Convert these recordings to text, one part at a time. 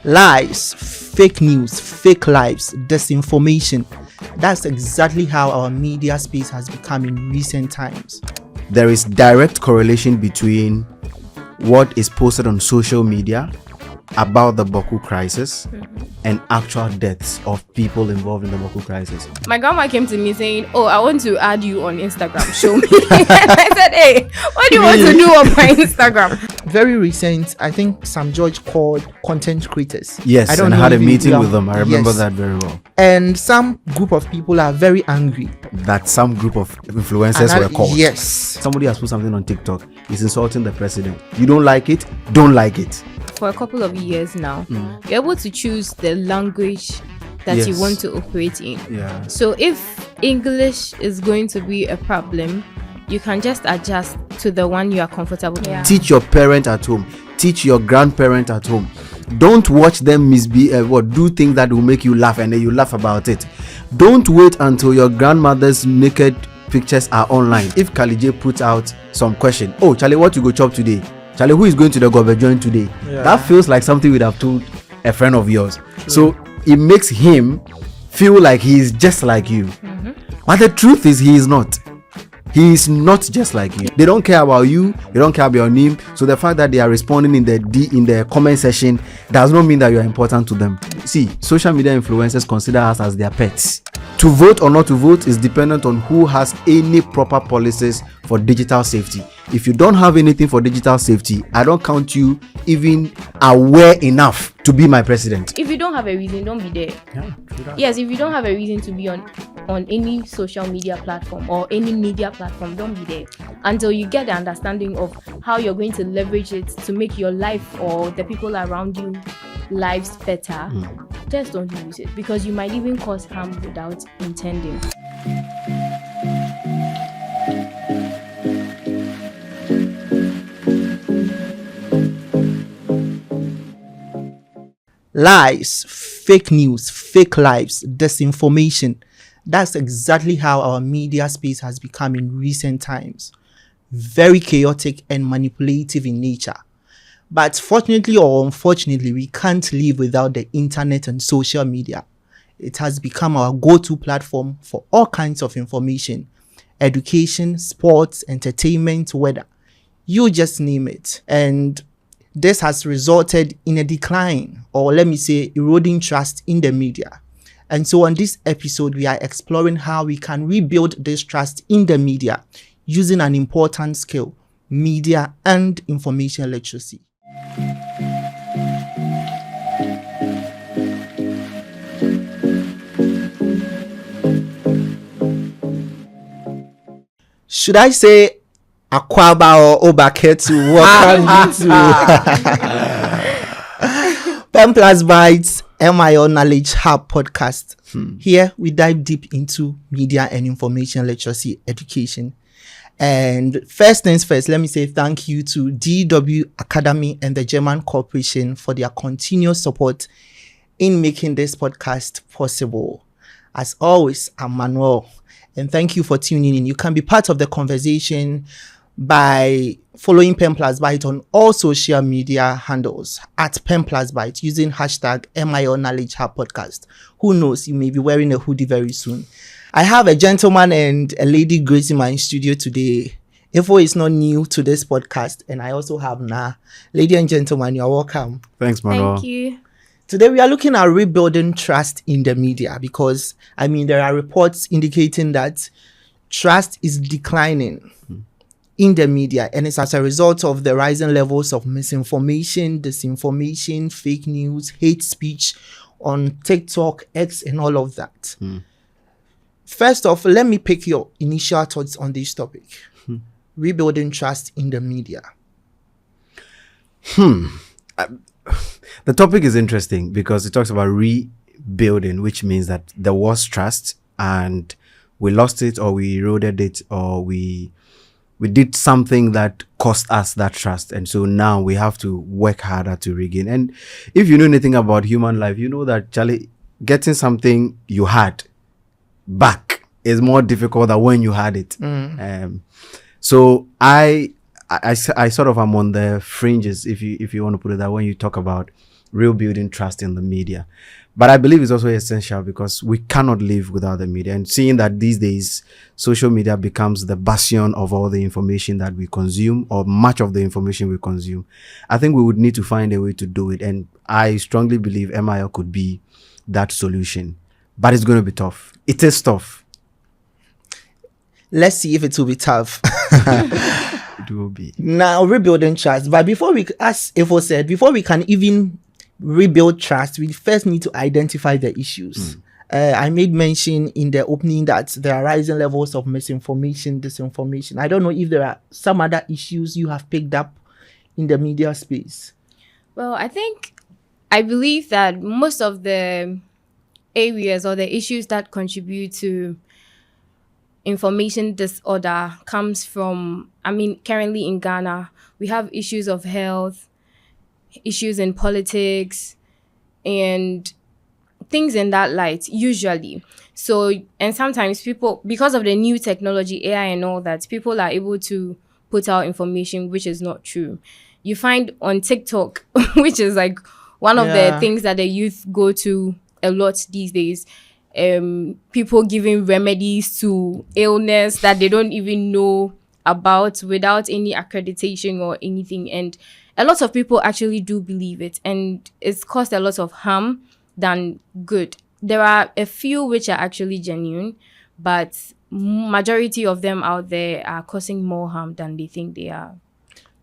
Lies, fake news, fake lives, disinformation. That's exactly how our media space has become in recent times. There is direct correlation between what is posted on social media about the Boku crisis and actual deaths of people involved in the Boku crisis. My grandma came to me saying, "Oh, I want to add you on Instagram. Show me." I said, "Hey, what do you want to do on my Instagram?" Very recent, I think Sam George called content creators. Yes, I don't and know had a if you- meeting with them. I remember Yes. that very well. And some group of people are very angry. That some group of influencers And were called. Yes. Somebody has put something on TikTok. He's insulting the president. You don't like it? Don't like it. For a couple of years now, you're able to choose the language that you Yes. want to operate in. Yeah. So if English is going to be a problem, you can just adjust to the one you are comfortable with. Teach your parent at home. Teach your grandparent at home. Don't watch them do things that will make you laugh and then you laugh about it. Don't wait until your grandmother's naked pictures are online. If Kalije puts out some question, "Oh, Charlie, what you go chop today? Charlie, who is going to the Gobe joint today?" Yeah. That feels like something we'd have told a friend of yours. So it makes him feel like he is just like you. But the truth is he is not. He is not just like you. They don't care about you. They don't care about your name. So the fact that they are responding in the comment section does not mean that you are important to them. See, social media influencers consider us as their pets. To vote or not to vote is dependent on who has any proper policies for digital safety. If you don't have anything for digital safety, I don't count you even aware enough to be my president. If you don't have a reason, don't be there. Yeah, true that. Yes, if you don't have a reason to be on any social media platform or any media platform, don't be there until you get the understanding of how you're going to leverage it to make your life or the people around you lives better. Just don't use it, because you might even cause harm without intending. Lies, fake news, fake lives, disinformation. That's exactly how our media space has become in recent times. Very chaotic and manipulative in nature. But fortunately or unfortunately, we can't live without the internet and social media. It has become our go-to platform for all kinds of information: education, sports, entertainment, weather. You just name it. And this has resulted in a decline, or let me say, eroding trust in the media. And so on this episode, we are exploring how we can rebuild this trust in the media using an important skill: media and information literacy. Should I say Akwaba or Obaketu? Welcome you to Penplusbytes MIO Knowledge Hub podcast. Here we dive deep into media and information literacy education. And first things first, let me say thank you to DW Akademie and the German Corporation for their continuous support in making this podcast possible. As always, I'm Manuel, and thank you for tuning in. You can be part of the conversation by following Penplusbytes on all social media handles at Penplusbytes using hashtag MIO Knowledge Hub Podcast. Who knows, you may be wearing a hoodie very soon. I have a gentleman and a lady gracing my studio today. Efo is not new to this podcast, and I also have Naa. Lady and gentlemen, you are welcome. Thanks, Manuel. Thank you. Today we are looking at rebuilding trust in the media because, there are reports indicating that trust is declining in the media, and it's as a result of the rising levels of misinformation, disinformation, fake news, hate speech on TikTok, X, and all of that. First off, let me pick your initial thoughts on this topic. Rebuilding trust in the media. The topic is interesting because it talks about rebuilding, which means that there was trust and we lost it, or we eroded it, or we did something that cost us that trust. And so now we have to work harder to regain. And if you know anything about human life, you know that, Charlie, getting something you had back is more difficult than when you had it. So I sort of am on the fringes, if you want to put it that, when you talk about rebuilding trust in the media. But I believe it's also essential because we cannot live without the media. And seeing that these days, social media becomes the bastion of all the information that we consume, or much of the information we consume, I think we would need to find a way to do it. And I strongly believe MIL could be that solution. But it's going to be tough. It is tough. Let's see if it will be tough. It will be. Now, rebuilding trust. But before we, as Efo said, before we can even rebuild trust, we first need to identify the issues. I made mention in the opening that there are rising levels of misinformation, disinformation. I don't know if there are some other issues you have picked up in the media space. Well, I believe that most of the areas or the issues that contribute to information disorder comes from, currently in Ghana, we have issues of health, issues in politics, and things in that light, usually. So, and sometimes people, because of the new technology, AI and all that, people are able to put out information which is not true. You find on TikTok, which is like one of the things that the youth go to a lot these days, people giving remedies to illness that they don't even know about without any accreditation or anything. And a lot of people actually do believe it, and it's caused a lot of harm than good. There are a few which are actually genuine, but majority of them out there are causing more harm than they think they are.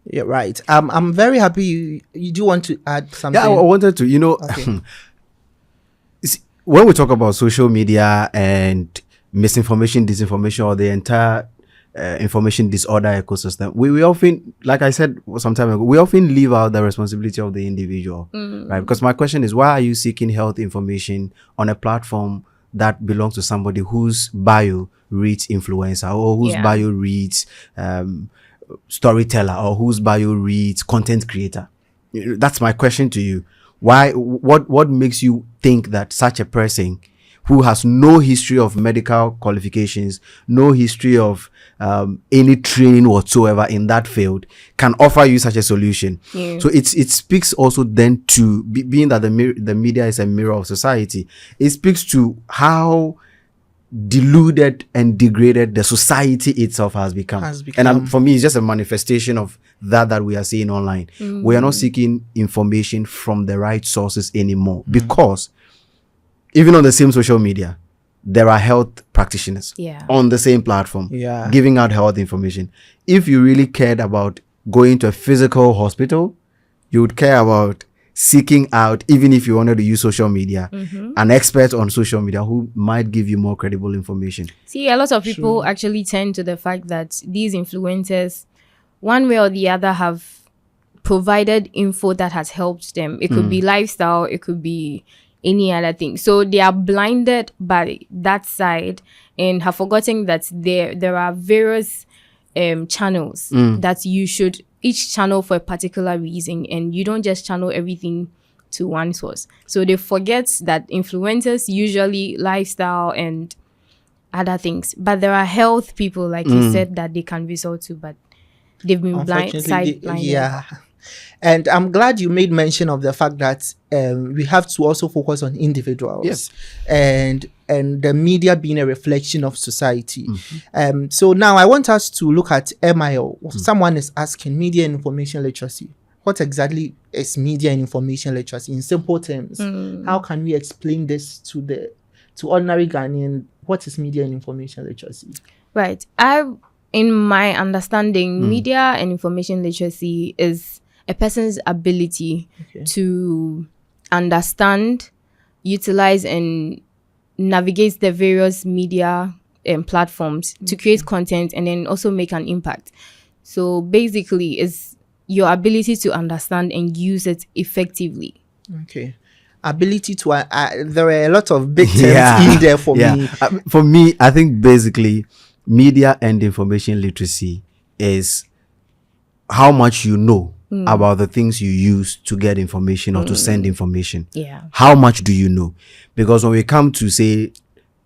Yeah, right. I'm very happy you do want to add something. Yeah, I wanted to, Okay. When we talk about social media and misinformation, disinformation, or the entire information disorder ecosystem, we often, like I said some time ago, we often leave out the responsibility of the individual, right? Because my question is, why are you seeking health information on a platform that belongs to somebody whose bio reads influencer, or whose bio reads storyteller, or whose bio reads content creator? That's my question to you. Why? What makes you think that such a person who has no history of medical qualifications, no history of any training whatsoever in that field, can offer you such a solution? Yeah. So it speaks also then to being that the media is a mirror of society. It speaks to how deluded and degraded the society itself has become. And for me, it's just a manifestation of that we are seeing online. We are not seeking information from the right sources anymore, because even on the same social media, there are health practitioners on the same platform giving out health information. If you really cared about going to a physical hospital, you would care about seeking out, even if you wanted to use social media, an expert on social media who might give you more credible information. See, a lot of people actually tend to the fact that these influencers, one way or the other, have provided info that has helped them. It could be lifestyle, it could be any other thing. So they are blinded by that side and have forgotten that there are various channels that you should, each channel for a particular reason, and you don't just channel everything to one source. So they forget that influencers usually lifestyle and other things, but there are health people, like you said, that they can resort to, but they've been blinded. Yeah. And I'm glad you made mention of the fact that we have to also focus on individuals, and the media being a reflection of society. So now I want us to look at MIL. Someone is asking, media and information literacy. What exactly is media and information literacy in simple terms? How can we explain this to ordinary Ghanaian? What is media and information literacy? Right. In my understanding, media and information literacy is a person's ability to understand, utilize, and navigate the various media platforms to create content and then also make an impact. So basically, it's your ability to understand and use it effectively. Okay. Ability to, there are a lot of big terms in there for me. For me, I think basically media and information literacy is how much you know about the things you use to get information or to send information. Yeah. How much do you know? Because when we come to, say,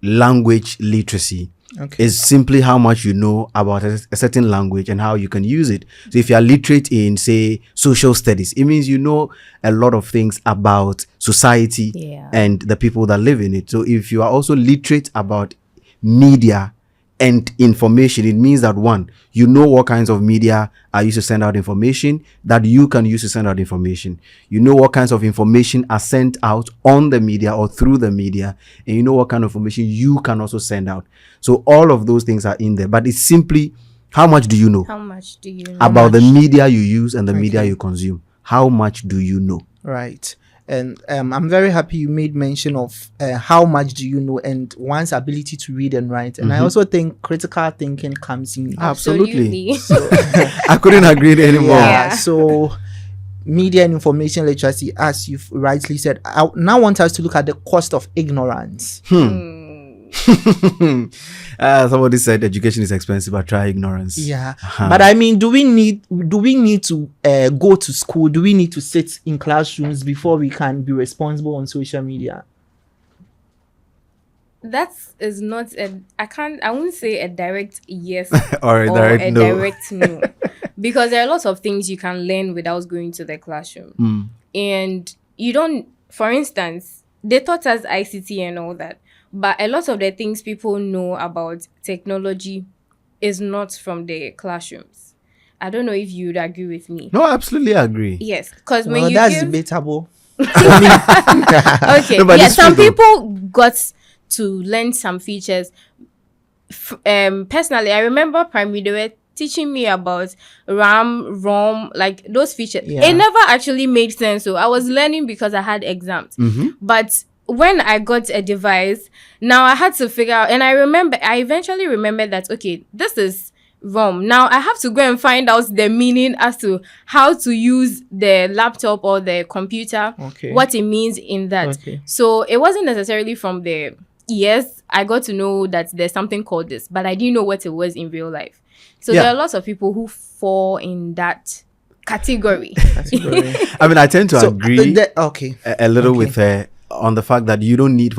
language literacy, Okay. It's simply how much you know about a certain language and how you can use it. So if you are literate in, say, social studies, it means you know a lot of things about society Yeah. and the people that live in it. So if you are also literate about media and information, it means that one, you know what kinds of media are used to send out information that you can use to send out information. You know what kinds of information are sent out on the media or through the media, and you know what kind of information you can also send out. So all of those things are in there, but it's simply how much do you know How much do you know? about the media you use and the media you consume? How much do you know? Right. And I'm very happy you made mention of how much do you know and one's ability to read and write. And I also think critical thinking comes in. Absolutely. I couldn't agree anymore. Yeah. So media and information literacy, as you've rightly said, I now want us to look at the cost of ignorance. Somebody said education is expensive, but try ignorance. Yeah. But I mean, do we need to go to school? Do we need to sit in classrooms before we can be responsible on social media? That is not I won't say a direct yes or a direct no. Direct no. Because there are lots of things you can learn without going to the classroom. And you don't, for instance, they taught us ICT and all that. But a lot of the things people know about technology is not from the classrooms. I don't know if you would agree with me. No, I absolutely agree. Yes, because when you that's debatable. Okay, yeah, some people got to learn some features. Personally, I remember primary, they were teaching me about RAM, ROM, like those features. Yeah. It never actually made sense. So I was learning because I had exams. But when I got a device, now I had to figure out, and I eventually remembered that, okay, this is ROM. Now I have to go and find out the meaning as to how to use the laptop or the computer, what it means in that. So it wasn't necessarily from the, yes, I got to know that there's something called this, but I didn't know what it was in real life. So there are lots of people who fall in that category. I mean, I tend to agree a little with her on the fact that you don't need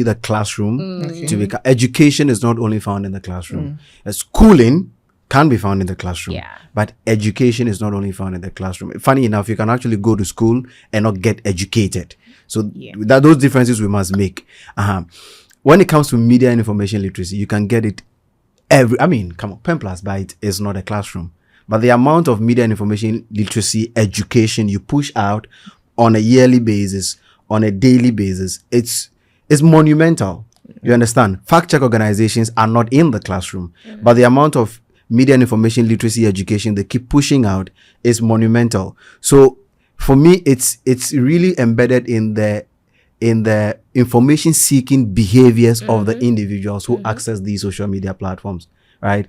a classroom to be. Education is not only found in the classroom. Schooling can be found in the classroom, but education is not only found in the classroom. Funny enough, you can actually go to school and not get educated. So that those differences we must make. When it comes to media and information literacy, you can get it come on, Penplusbytes is not a classroom, but the amount of media and information literacy education you push out on a yearly basis, on a daily basis, it's monumental. You understand? Fact check organizations are not in the classroom, but the amount of media and information literacy education they keep pushing out is monumental. So for me, it's really embedded in the information seeking behaviors of the individuals who access these social media platforms, right?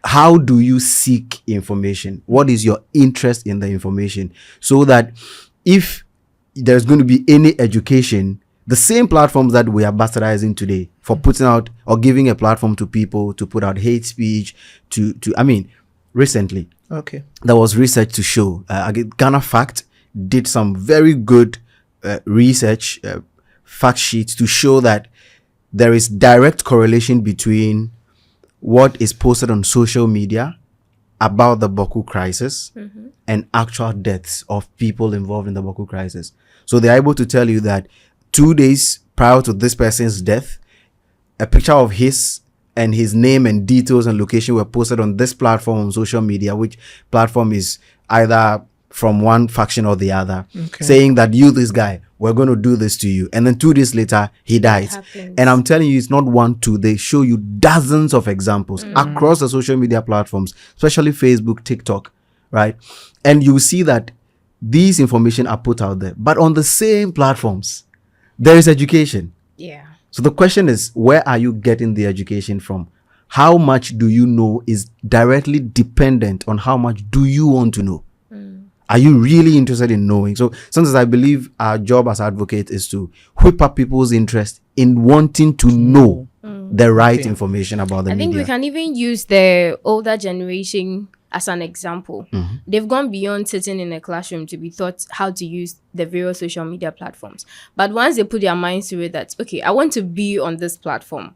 How do you seek information? What is your interest in the information? So that if there's going to be any education, the same platforms that we are bastardizing today for putting out or giving a platform to people to put out hate speech, recently, there was research to show, Ghana Fact did some very good research, fact sheets to show that there is direct correlation between what is posted on social media about the Boko crisis and actual deaths of people involved in the Boko crisis. So they're able to tell you that 2 days prior to this person's death, a picture of his and his name and details and location were posted on this platform on social media, which platform is either from one faction or the other, saying that this guy, we're going to do this to you. And then 2 days later, he dies. And I'm telling you, it's not 1, 2. They show you dozens of examples across the social media platforms, especially Facebook, TikTok, right? And you see that these information are put out there. But on the same platforms, there is education. Yeah. So the question is, where are you getting the education from? How much do you know is directly dependent on how much do you want to know? Are you really interested in knowing? So sometimes I believe our job as advocates is to whip up people's interest in wanting to know the right information about the media. I think we can even use the older generation as an example. They've gone beyond sitting in a classroom to be taught how to use the various social media platforms. But once they put their minds to it that, okay, I want to be on this platform,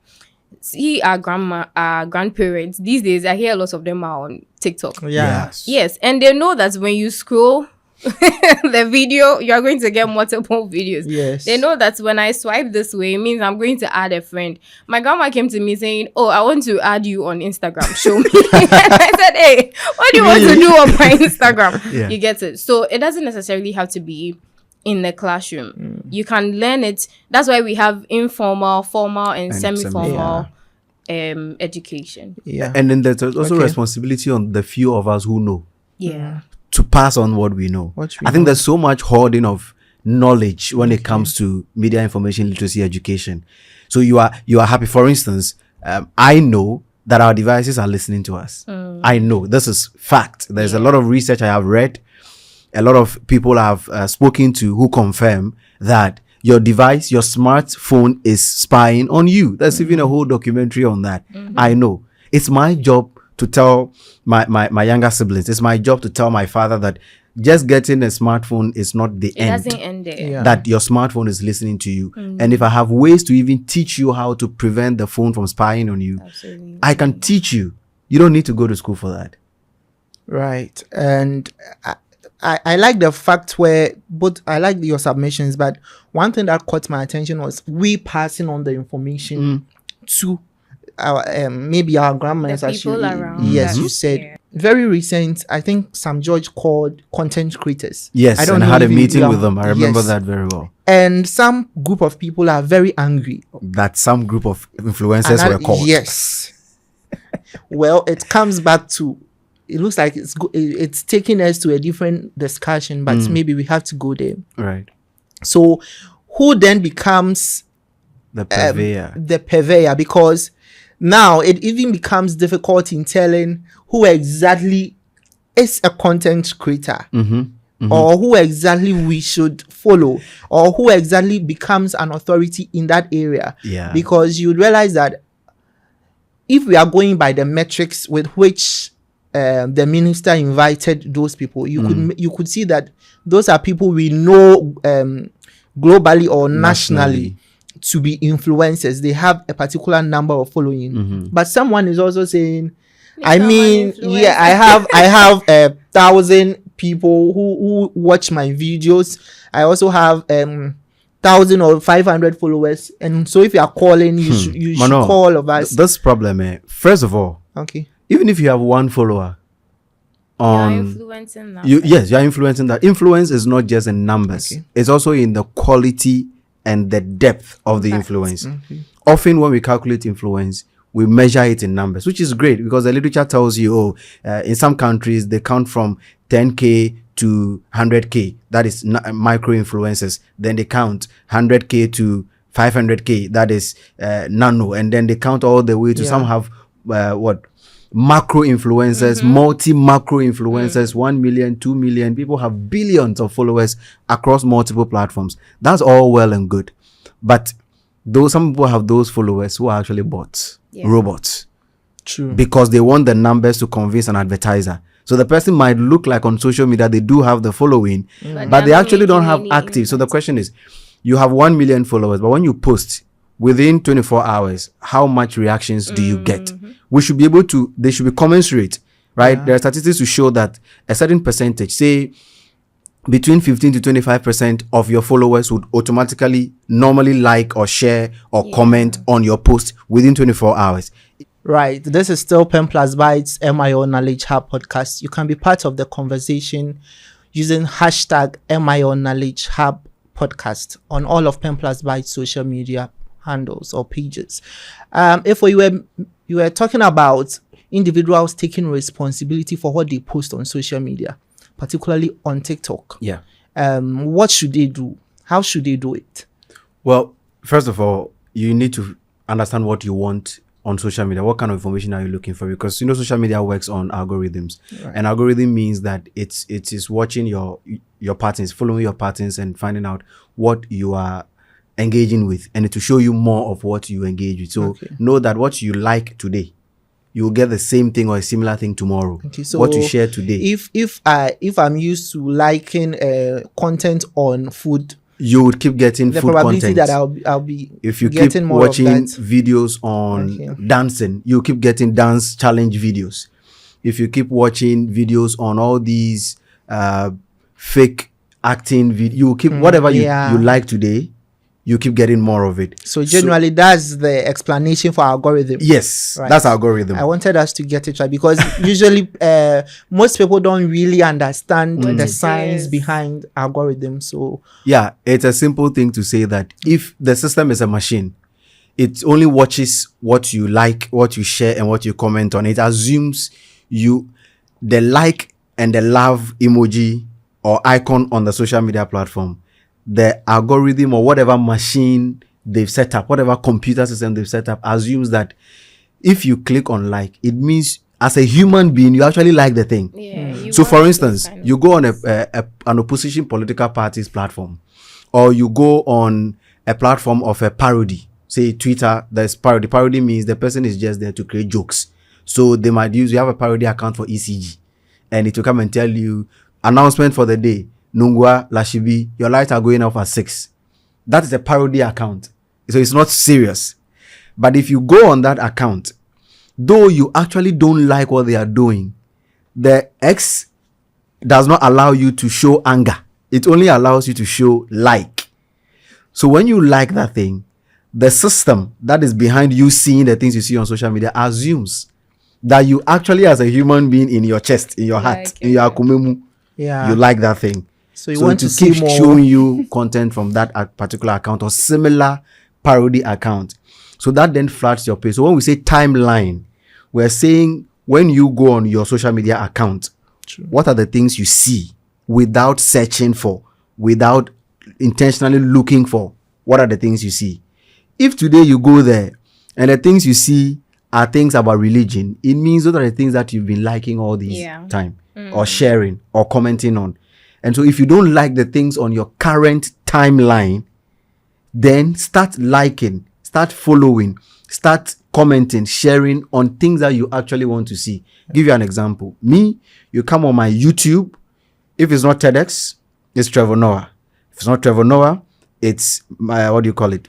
see our grandparents these days, I hear a lot of them are on TikTok. Yes, and they know that when you scroll the video, you're going to get multiple videos. Yes. They know that when I swipe this way, it means I'm going to add a friend. My grandma came to me saying, "Oh, I want to add you on Instagram. Show me." I said, "Hey, what do you want to do on my Instagram?" Yeah. You get it. So it doesn't necessarily have to be in the classroom. You can learn it. That's why we have informal, formal, and semi-formal education. Yeah. And then there's also responsibility on the few of us who know. Yeah. To pass on what we know. I think there's so much hoarding of knowledge when it comes to media information literacy education. So you are happy. For instance, I know that our devices are listening to us. I know this is fact. There's a lot of research I have read. A lot of people I've spoken to who confirm that your device, your smartphone is spying on you. There's even a whole documentary on that. I know. It's my job to tell my younger siblings. It's my job to tell my father that just getting a smartphone is not the end. It doesn't end there. That your smartphone is listening to you. And if I have ways to even teach you how to prevent the phone from spying on you, I can teach you. You don't need to go to school for that. Right. And I like the fact where both I like your submissions, but one thing that caught my attention was we passing on the information to our maybe our grandmas, The people around yes, us. you said very recent. I think Sam George called content creators. Yes, I don't and I know had a if meeting you with them. I remember yes. that very well. And some group of people are very angry That some group of influencers were called. Yes. Well, it comes back to. It looks like it's taking us to a different discussion, but maybe we have to go there. Right. So, who then becomes The purveyor. the purveyor? Because now it even becomes difficult in telling who exactly is a content creator or who exactly we should follow or who exactly becomes an authority in that area. Yeah. Because you realize that if we are going by the metrics with which the minister invited those people, you could see that those are people we know globally or nationally to be influencers. They have a particular number of following, but someone is also saying, I mean, yeah, I have 1,000 people who watch my videos. I also have 1,000 or 500 followers, and so if you are calling, you should Manuel, call all of us. This problem, first of all, Okay. even if you have one follower on influencing that. you're influencing that. Influence is not just in numbers. Okay. It's also in the quality and the depth of the influence. Often when we calculate influence, we measure it in numbers, which is great because the literature tells you, in some countries, they count from 10K to 100K. That is micro influencers. Then they count 100K to 500K. That is nano. And then they count all the way to some have macro influencers, multi-macro influencers, 1 million, 2 million. People have billions of followers across multiple platforms. That's all well and good. But though some people have those followers who are actually bots, robots. True. Because they want the numbers to convince an advertiser. So the person might look like on social media they do have the following, but they actually don't have active. So the question is, you have 1 million followers, but when you post within 24 hours, how much reactions do you get? They should be commensurate, right? There are statistics to show that a certain percentage, say between 15 to 25% of your followers would automatically normally like or share or comment on your post within 24 hours. Right. This is still Penplusbytes MIO Knowledge Hub podcast. You can be part of the conversation using hashtag MIO Knowledge Hub podcast on all of Penplusbytes social media handles or pages. If you were talking about individuals taking responsibility for what they post on social media, particularly on TikTok. Yeah. What should they do? How should they do it? Well, first of all, you need to understand what you want on social media. What kind of information are you looking for? Because social media works on algorithms. Right. And algorithm means that it is watching your patterns, following your patterns and finding out what you are engaging with, and to show you more of what you engage with. So know that what you like today, you will get the same thing or a similar thing tomorrow. Okay, so what you share today. If I'm used to liking content on food, you would keep getting The food probability content. that I'll be If you keep getting more watching of that. videos on Okay. dancing, you keep getting dance challenge videos. If you keep watching videos on all these fake acting you will keep whatever you like today, you keep getting more of it. So generally, that's the explanation for algorithm. Yes, Right. that's algorithm. I wanted us to get it right because usually most people don't really understand the it science is. behind algorithms. So Yeah, it's a simple thing to say that if the system is a machine, it only watches what you like, what you share, and what you comment on. It assumes the like and the love emoji or icon on the social media platform. The algorithm or whatever machine they've set up, whatever computer system they've set up, assumes that if you click on like, it means as a human being, you actually like the thing. Yeah. you So, want for those instance, kind of you go on an opposition political party's platform, or you go on a platform of a parody. Say Twitter, there's parody. Parody means the person is just there to create jokes. So they might you have a parody account for ECG, and it will come and tell you announcement for the day. Nungwa, Lashibi, your lights are going off at 6. That is a parody account. So it's not serious. But if you go on that account, though you actually don't like what they are doing, the X does not allow you to show anger. It only allows you to show like. So when you like that thing, the system that is behind you seeing the things you see on social media assumes that you actually, as a human being, in your chest, in your heart, Like in your akumemu, you like that thing. So you want to keep see more. showing you content from that particular account or similar parody account. So that then floods your page. So when we say timeline, we're saying when you go on your social media account, what are the things you see without searching for, without intentionally looking for? What are the things you see? If today you go there and the things you see are things about religion, it means those are the things that you've been liking all this time or sharing or commenting on. And so if you don't like the things on your current timeline, then start liking, start following, start commenting, sharing on things that you actually want to see. Give you an example. Me, you come on my YouTube. If it's not TEDx, it's Trevor Noah. If it's not Trevor Noah, it's my, what do you call it?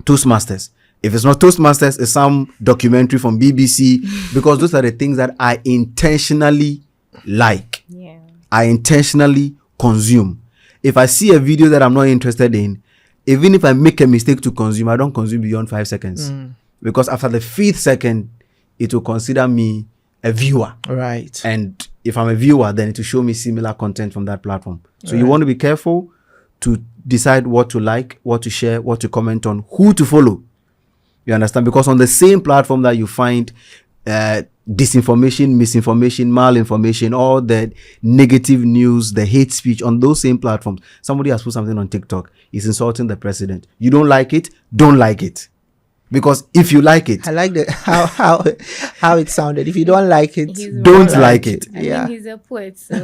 Toastmasters. If it's not Toastmasters, it's some documentary from BBC, because those are the things that I intentionally like. Yeah. I intentionally consume. If I see a video that I'm not interested in, even if I make a mistake to consume, I don't consume beyond 5 seconds. Because after the 5th second, it will consider me a viewer. Right. And if I'm a viewer, then it will show me similar content from that platform. So you want to be careful to decide what to like, what to share, what to comment on, who to follow. You understand? Because on the same platform that you find disinformation, misinformation, malinformation, all the negative news, the hate speech, on those same platforms, somebody has put something on TikTok, is insulting the president. You don't like it? Don't like it. Because if you like it, I like the how it sounded. If you don't like it, He's don't right. like it. I Yeah. mean, he's a poet, so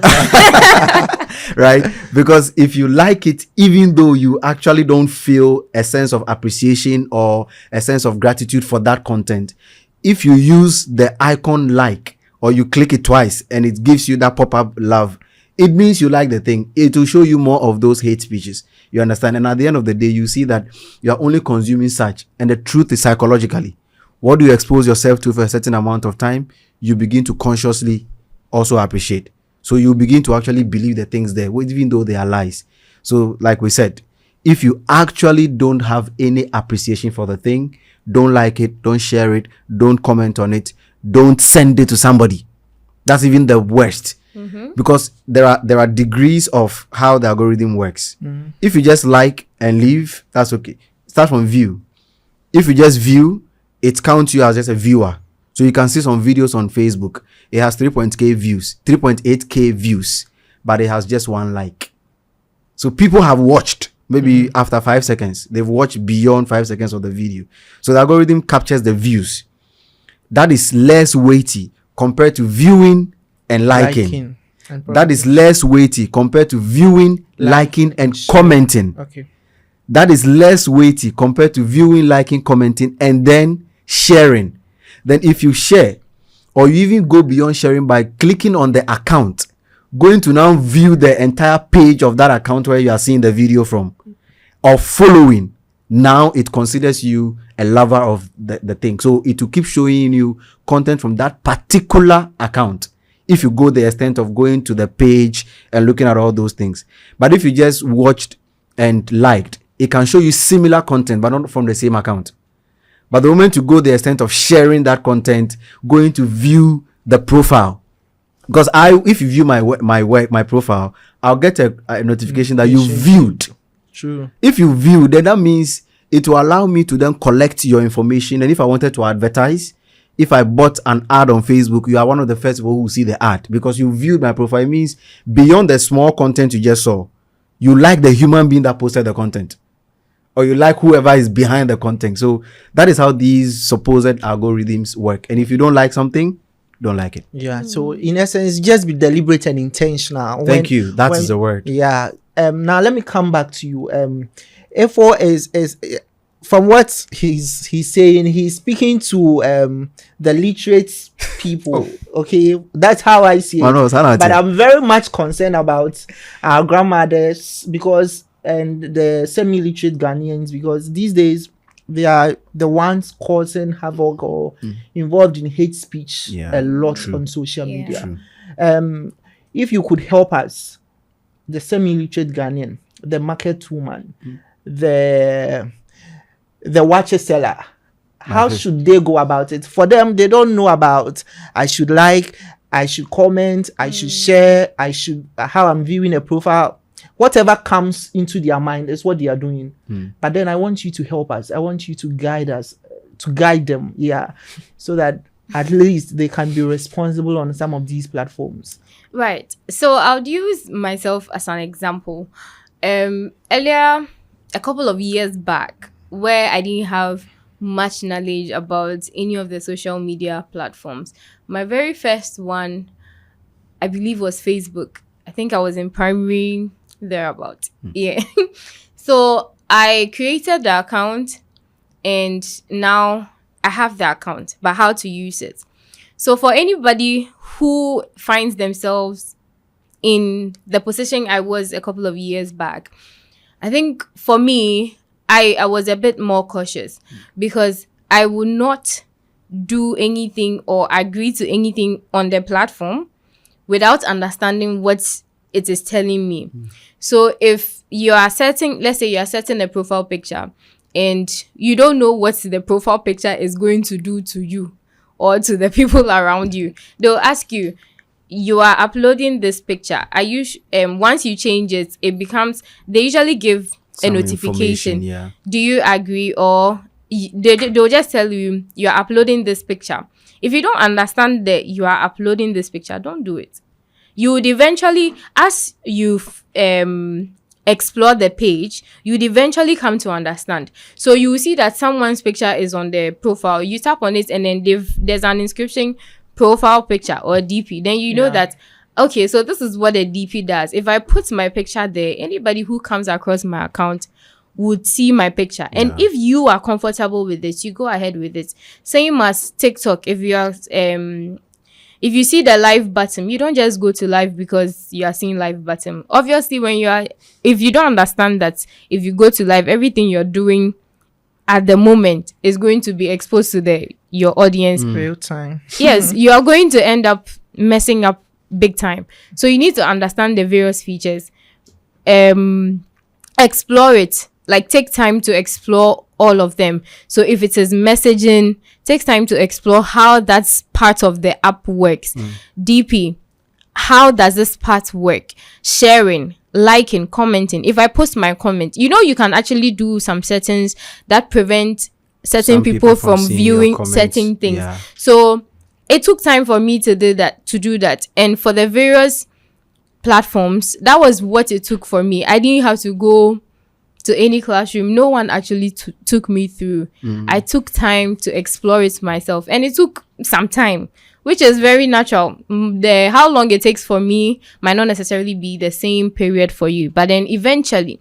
Right? Because if you like it, even though you actually don't feel a sense of appreciation or a sense of gratitude for that content, if you use the icon like, or you click it twice and it gives you that pop-up love, it means you like the thing. It will show you more of those hate speeches. You understand? And at the end of the day, you see that you are only consuming such. And the truth is, psychologically, what do you expose yourself to for a certain amount of time, you begin to consciously also appreciate. So you begin to actually believe the things there, even though they are lies. So like we said, if you actually don't have any appreciation for the thing, don't like it, don't share it, don't comment on it, don't send it to somebody. That's even the worst. Because there are degrees of how the algorithm works. If you just like and leave, that's okay. Start from view. If you just view, it counts you as just a viewer. So you can see some videos on Facebook. It has 3.8k views, but it has just 1 like. So people have watched maybe after 5 seconds. They've watched beyond 5 seconds of the video. So the algorithm captures the views. That is less weighty compared to viewing and liking. That is less weighty compared to viewing, liking, and commenting. Okay. That is less weighty compared to viewing, liking, commenting, and then sharing. Then if you share, or you even go beyond sharing by clicking on the account, going to now view the entire page of that account where you are seeing the video from, of following, now it considers you a lover of the thing. So it will keep showing you content from that particular account if you go the extent of going to the page and looking at all those things. But if you just watched and liked, it can show you similar content but not from the same account. But the moment you go the extent of sharing that content, going to view the profile, because if you view my profile, I'll get a notification that you viewed. True. If you view, then that means it will allow me to then collect your information. And if I wanted to advertise, if I bought an ad on Facebook, you are one of the first people who will see the ad because you viewed my profile. It means beyond the small content you just saw, you like the human being that posted the content, or you like whoever is behind the content. So that is how these supposed algorithms work. And if you don't like something, don't like it. Yeah. So in essence, just be deliberate and intentional. Thank you. That is the word. Yeah. Now let me come back to you. Efo is from what he's saying, he's speaking to the literate people. Okay, that's how I see it. But I'm very much concerned about our grandmothers and the semi-literate Ghanaians, because these days they are the ones causing havoc or involved in hate speech a lot on social media. If you could help us, the semi-literate Ghanaian, the market woman, the watcher seller, how should they go about it? For them, they don't know about I should like, I should comment, I should share, how I'm viewing a profile. Whatever comes into their mind is what they are doing. But then I want you to help us. I want you to guide us, to guide them, so that at least they can be responsible on some of these platforms. Right. So I'll use myself as an example. Earlier, a couple of years back, where I didn't have much knowledge about any of the social media platforms, my very first one, I believe, was Facebook. I think I was in primary thereabout. Yeah. So I created the account and now I have the account, but how to use it. So for anybody who finds themselves in the position I was a couple of years back, I think for me, I was a bit more cautious because I would not do anything or agree to anything on the platform without understanding what it is telling me. So if you are setting, let's say you are setting a profile picture and you don't know what the profile picture is going to do to you or to the people around you, they'll ask you, you are uploading this picture. Are you once you change it, it becomes, they usually give a notification. Do you agree? Or they'll just tell you, you are uploading this picture. If you don't understand that you are uploading this picture, don't do it. You would eventually, as you explore the page, you'd eventually come to understand. So you will see that someone's picture is on the profile. You tap on it and then there's an inscription, profile picture or DP. Then you know that, okay, so this is what a DP does. If I put my picture there, anybody who comes across my account would see my picture. And if you are comfortable with it, you go ahead with it. Same as TikTok. If you are if you see the live button, you don't just go to live because you are seeing live button. Obviously, if you don't understand that if you go to live, everything you're doing at the moment is going to be exposed to your audience. Real time. Yes, you are going to end up messing up big time. So you need to understand the various features. Explore it. Like, take time to explore all of them. So if it is messaging, take time to explore how that's part of the app works. DP, how does this part work? Sharing, liking, commenting. If I post my comment, you can actually do some settings that prevent certain people from viewing certain things. So it took time for me to do that. And for the various platforms, that was what it took for me. I didn't have to go to any classroom. No one actually took me through. I took time to explore it myself, and it took some time, which is very natural. How long it takes for me might not necessarily be the same period for you, but then eventually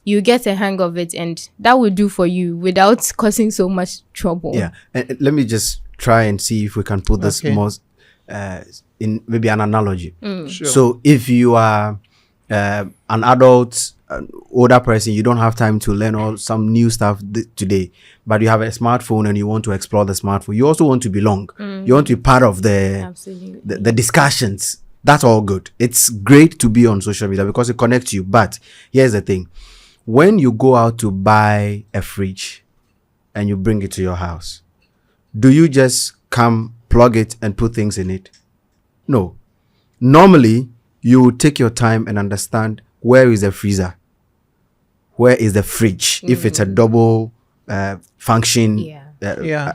you get a hang of it, and that will do for you without causing so much trouble. And let me just try and see if we can put this more in maybe an analogy. Sure. So if you are an adult an older person, you don't have time to learn all some new stuff today, but you have a smartphone and you want to explore the smartphone. You also want to belong. You want to be part of the discussions. That's all good. It's great to be on social media because it connects you. But here's the thing. When you go out to buy a fridge and you bring it to your house, do you just come, plug it, and put things in it? No. Normally, you would take your time and understand where is the freezer, where is the fridge, if it's a double function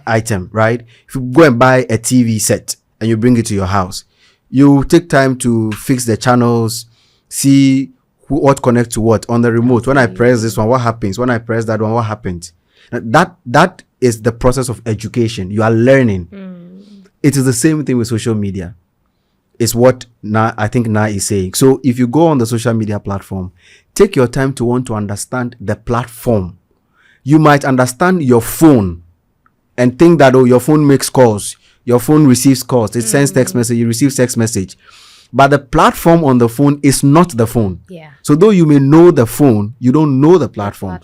item, right? If you go and buy a TV set and you bring it to your house, you take time to fix the channels, see what connects to what on the remote. When I press this one, what happens? When I press that one, what happens? That is the process of education. You are learning. It is the same thing with social media. It's what I think Naa is saying. So if you go on the social media platform, take your time to want to understand the platform. You might understand your phone and think that, your phone makes calls. Your phone receives calls. It sends text message. You receive text message. But the platform on the phone is not the phone. Yeah. So though you may know the phone, you don't know the platform.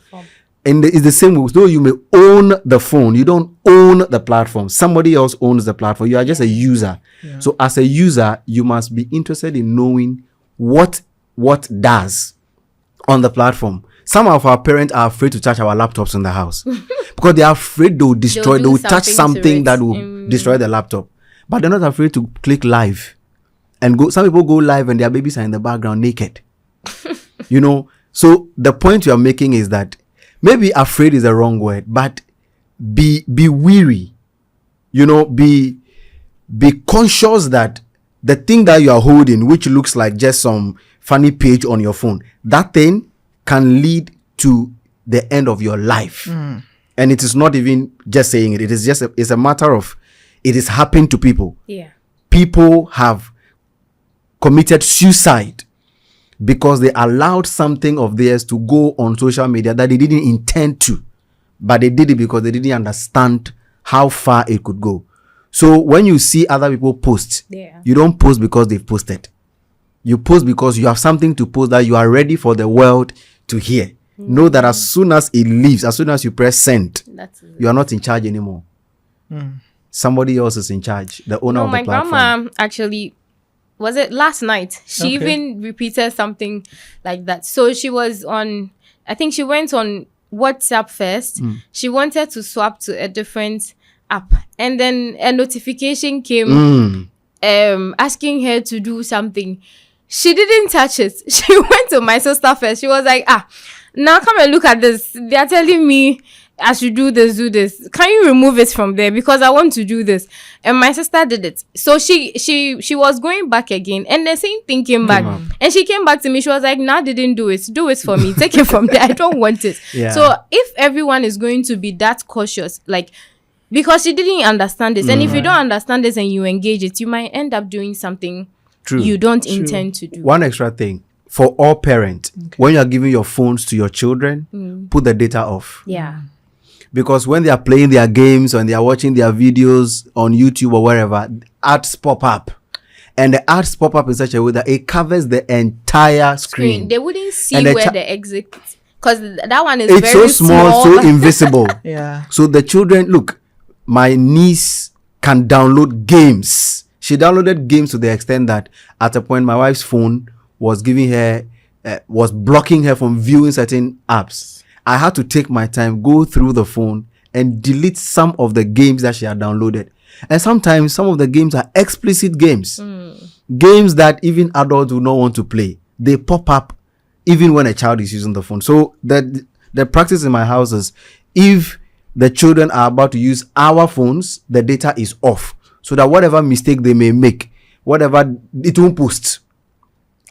And it's the same way. Though you may own the phone, you don't own the platform. Somebody else owns the platform. You are just a user. Yeah. So as a user, you must be interested in knowing what does on the platform. Some of our parents are afraid to touch our laptops in the house because they are afraid they'll touch something that will destroy the laptop. But they're not afraid to click live and go. Some people go live and their babies are in the background naked. So the point you are making is that maybe afraid is the wrong word, but be weary. Be conscious that the thing that you are holding, which looks like just some funny page on your phone, that thing can lead to the end of your life. And it is not even just saying it. It is just it's a matter of it is happening to people. Yeah. People have committed suicide because they allowed something of theirs to go on social media that they didn't intend to, but they did it because they didn't understand how far it could go. So when you see other people post, you don't post because they've posted. You post because you have something to post that you are ready for the world to hear. Know that as soon as it leaves, as soon as you press send, you are not in charge anymore. Somebody else is in charge, the owner of the platform. My grandma actually, was it last night? She even repeated something like that. So she was on, I think she went on WhatsApp first. She wanted to swap to a different app. And then a notification came asking her to do something. She didn't touch it. She went to my sister first. She was like, now come and look at this. They are telling me I should do this. Can you remove it from there? Because I want to do this. And my sister did it. So she was going back again. And the same thing came back. And she came back to me. She was like, Naa didn't do it. Do it for me. Take it from there. I don't want it. Yeah. So if everyone is going to be that cautious, like, because she didn't understand this. And if you don't understand this and you engage it, you might end up doing something you don't intend to do. One extra thing. For all parents, when you are giving your phones to your children, put the data off. Yeah. Because when they are playing their games and they are watching their videos on YouTube or wherever, ads pop up. And the ads pop up in such a way that it covers the entire screen. They wouldn't see where the exit, because that one is it's very so small, so invisible. Yeah. So the children, look, my niece can download games. She downloaded games to the extent that at a point my wife's phone was giving her, was blocking her from viewing certain apps. I had to take my time, go through the phone and delete some of the games that she had downloaded. And sometimes some of the games are explicit games. Games that even adults do not want to play. They pop up even when a child is using the phone. So the practice in my house is if the children are about to use our phones, the data is off. So that whatever mistake they may make, whatever, it won't post.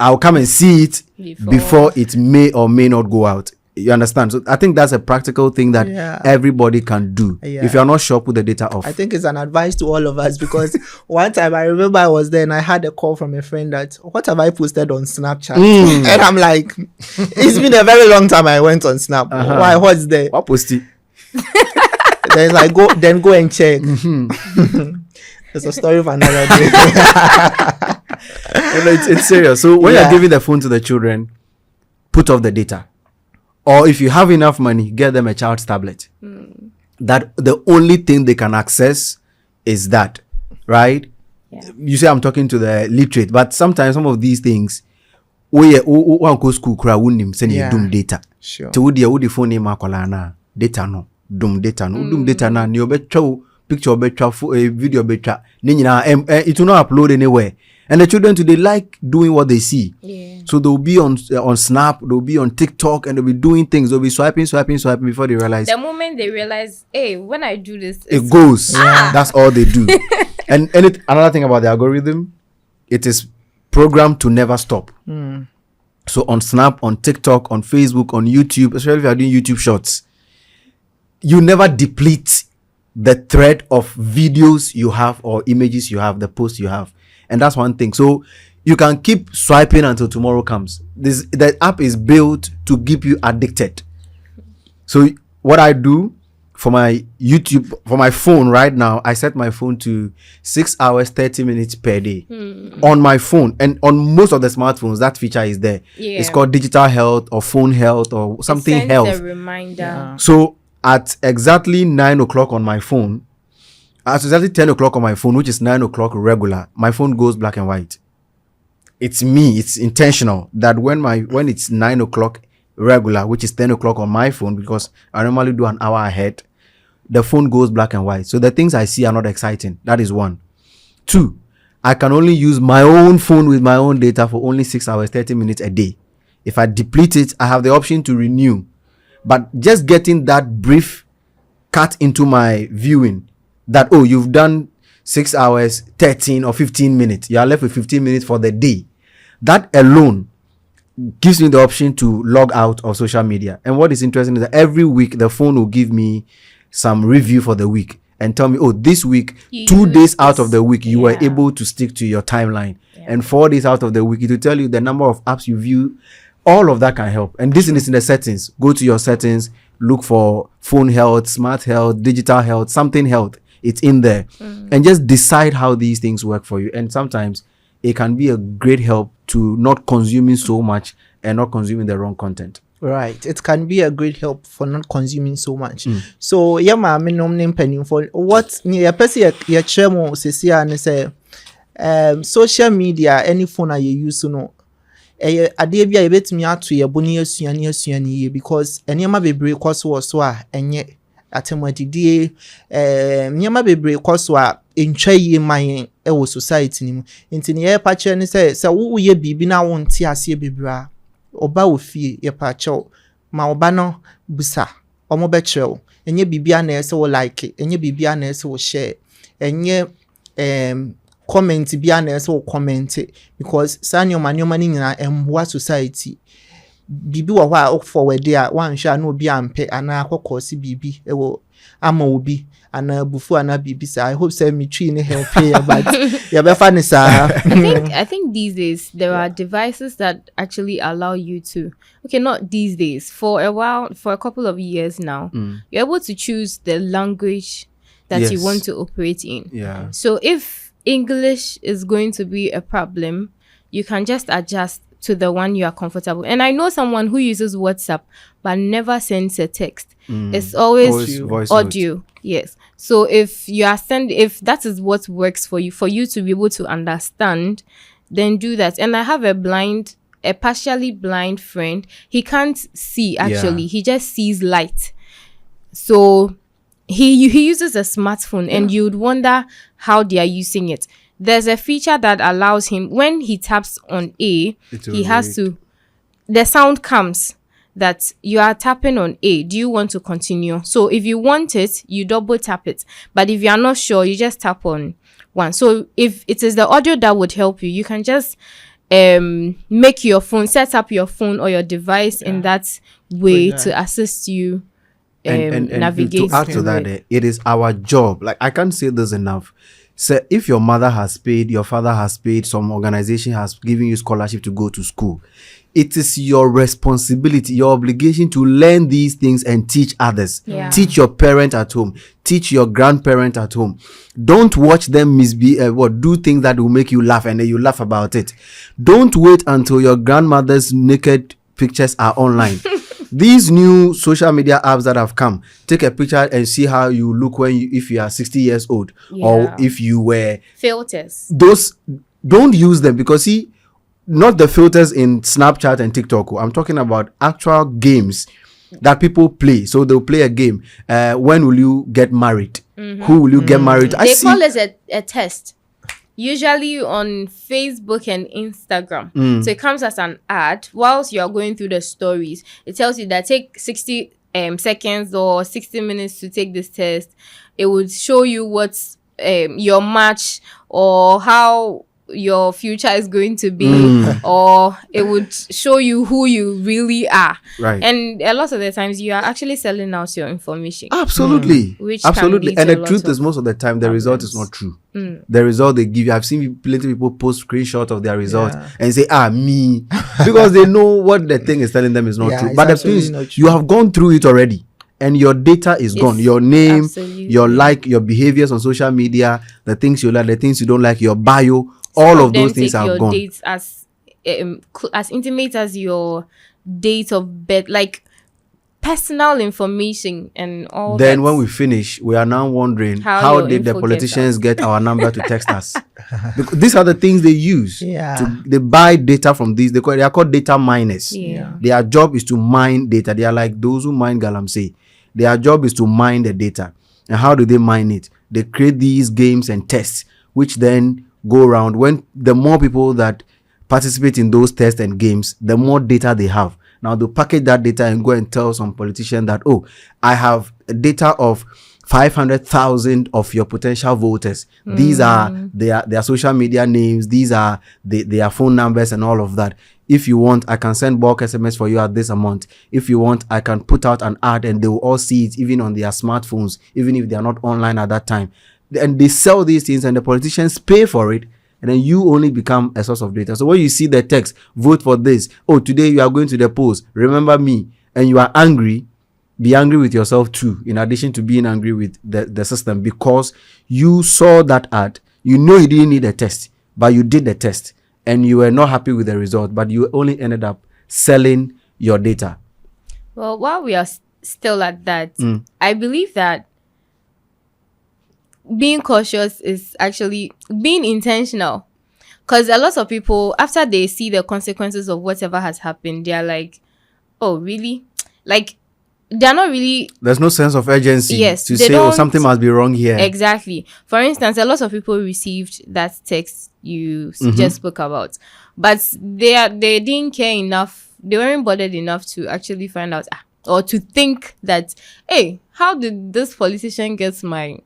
I'll come and see it before it may or may not go out. You understand? So I think that's a practical thing that everybody can do. Yeah. If you're not sure, put the data off. I think it's an advice to all of us because one time I remember I was there and I had a call from a friend that, what have I posted on Snapchat? And I'm like, it's been a very long time I went on Snap. Why? What's there? What posted? Then like go and check. It's a story of another day. It's serious. So when you're giving the phone to the children, put off the data. Or if you have enough money, get them a child's tablet. That the only thing they can access is that, right? Yeah. You say I'm talking to the literate, but sometimes some of these things, we go school send you doom data. Sure. To the phone name akola data no doom data no doom data na ni obetwa picture obetwa video obetwa ni nyina it will not upload anywhere. And the children today like doing what they see. Yeah. So they'll be on Snap, they'll be on TikTok, and they'll be doing things. They'll be swiping before they realize. The moment they realize, hey, when I do this, it goes. That's all they do. And another thing about the algorithm, it is programmed to never stop. So on Snap, on TikTok, on Facebook, on YouTube, especially if you are doing YouTube shorts, you never deplete the thread of videos you have or images you have, the posts you have. And that's one thing. So you can keep swiping until tomorrow comes. The app is built to keep you addicted. So what I do for my YouTube, for my phone right now, I set my phone to 6 hours, 30 minutes per day on my phone. And on most of the smartphones, that feature is there. Yeah. It's called digital health or phone health or something it sends health. a reminder. Yeah. So at exactly 9 o'clock on my phone, at exactly 10 o'clock on my phone, which is 9 o'clock regular, my phone goes black and white. It's me. It's intentional that when it's 9 o'clock regular, which is 10 o'clock on my phone, because I normally do an hour ahead, the phone goes black and white. So the things I see are not exciting. That is one. Two, I can only use my own phone with my own data for only 6 hours, 30 minutes a day. If I deplete it, I have the option to renew. But just getting that brief cut into my viewing, that, oh, you've done 6 hours, 13 or 15 minutes. You are left with 15 minutes for the day. That alone gives me the option to log out of social media. And what is interesting is that every week the phone will give me some review for the week and tell me, oh, this week, You 2 used days out this. of the week, you were Yeah. able to stick to your timeline. And 4 days out of the week, it will tell you the number of apps you view. All of that can help. And this is in the settings. Go to your settings, look for phone health, smart health, digital health, something health. It's in there. And just decide how these things work for you. And sometimes it can be a great help to not consuming so much and not consuming the wrong content. Right. It can be a great help for not consuming so much. So, yeah, ma, me nom name penny for what near person your chemo sesia and say, social media, any phone I use, no. Ade bia yebetimi ato ye boni asuane ye because enema bebre kwaso so a enye atemadidie nyama bebre kwaso a entwa ye man wo society ni mu enti ne ye pa che ne se wo ye bibi na wo nte ase bebra oba wo fie ye pa che ma oba no busa omo be chew enye bibia na ese wo like enye bibia na ese wo share enye comment bia na ese wo comment because sanyo manyo ni nyina emboa society bibi wo hwa forward a wan hwa na obi ampe ana akokosi bibi ewo ama obi ana bufu ana bibi sa I hope say me twi ne help ya but ya be fa ni sa I think these days there are devices that actually allow you to, okay, not these days, for a while, for a couple of years now, you're able to choose the language that you Yes. want to operate in. Yeah. So if English is going to be a problem, you can just adjust to the one you are comfortable. And I know someone who uses WhatsApp but never sends a text. It's always Voice audio. note. Yes. So if you are if that is what works for you to be able to understand, then do that. And I have a partially blind friend. He can't see actually. Yeah. He just sees light. So he uses a smartphone and you'd wonder how they are using it. There's a feature that allows him, when he taps on A, It will he has to, the sound comes that you are tapping on A. Do you want to continue? So if you want it, you double tap it. But if you are not sure, you just tap on one. So if it is the audio that would help you, you can just make your phone, set up your phone or your device in that way Brilliant. to assist you And navigate. to add to that, it is our job. Like, I can't say this enough. So if your mother has paid, your father has paid, some organization has given you scholarship to go to school, it is your responsibility, your obligation to learn these things and teach others. Yeah. Teach your parent at home. Teach your grandparent at home. Don't watch them do things that will make you laugh and then you laugh about it. Don't wait until your grandmother's naked pictures are online. These new social media apps that have come, take a picture and see how you look if you are 60 years old, or if you were filters. Those, don't use them, because see, not the filters in Snapchat and TikTok. I'm talking about actual games that people play. So they'll play a game. When will you get married? Who will you get married to? They call it a test. Usually on Facebook and Instagram. So it comes as an ad. Whilst you're going through the stories, it tells you that take 60 seconds or 60 minutes to take this test. It would show you what's your match, or how your future is going to be, or it would show you who you really are. Right. And a lot of the times you are actually selling out your information. Absolutely. Which Absolutely. can And lead to the a truth lot is, most of the time the problems. result is not true. The result they give you, I've seen plenty of people post screenshots of their result Yeah. and say, me, because they know what the thing is telling them is not Yeah, true. it's But the absolutely thing not is, true. you have gone through it already, and your data is gone. Your name, absolutely. your behaviors on social media, the things you like, the things you don't like, your bio, all of those things take are your gone. dates as intimate as your date of birth, like personal information and all Then that. when we finish, we are now wondering, How how your did the info politicians get our number to text us? Because these are the things they use. Yeah. They buy data from these. They are called data miners. Yeah. Their job is to mine data. They are like those who mine galamsey. Their job is to mine the data. And how do they mine it? They create these games and tests, which then go around. When the more people that participate in those tests and games, the more data they have. Now they package that data and go and tell some politician that, I have data of 500,000 of your potential voters. These are their social media names. These are their phone numbers and all of that. If you want, I can send bulk SMS for you at this amount. If you want, I can put out an ad and they will all see it, even on their smartphones, even if they are not online at that time. And they sell these things and the politicians pay for it. And then you only become a source of data. So when you see the text, vote for this. Today you are going to the polls. Remember me. And you are angry. Be angry with yourself too, in addition to being angry with the system, because you saw that ad. You know you didn't need a test, but you did the test. And you were not happy with the result, but you only ended up selling your data. Well, while we are still at that, I believe that being cautious is actually being intentional, because a lot of people, after they see the consequences of whatever has happened, they are like, oh really, like they're not really, there's no sense of urgency to they say, don't- something must be wrong here. exactly. For instance, a lot of people received that text you just spoke about, but they didn't care enough, they weren't bothered enough to actually find out, or to think that, hey, how did this politician get my